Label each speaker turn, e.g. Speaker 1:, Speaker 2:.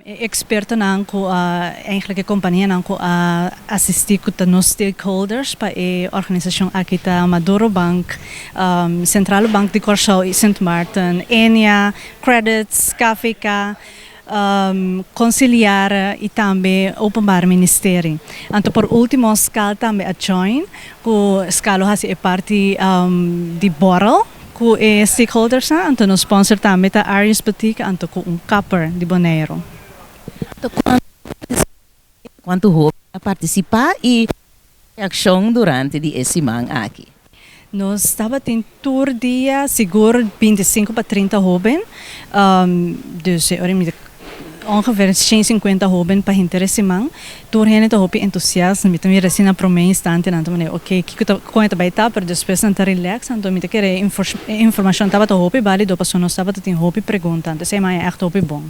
Speaker 1: Experto nanko eigenlijk a companhia nanko assistir com nos stakeholders para a organização aqui tá Maduro Bank, Central Bank de Curaçao e Sint Maarten, Enia, Credits, KVK, conciliar e também Openbaar Ministério. Então por último escala também a join, que escala é parte de Borrell, que é stakeholders então no sponsor também tá Arius Boutique, então com capper de Bonaire.
Speaker 2: Quanto houve a participar e reação durante esse semana aqui?
Speaker 1: Nós estávamos em tour dia seguro 25 para 30 jovens, dus ongeveer 150 jovens para interesse man. Tour hen het hoop entusiasme, met meer assim na promé instante na então ok, que conta vai estar, mas depois não tá relax, então me querer informação estava to hoop, bali do passo nós estava tem hoop pergunta, então sei mais echt hoop bom.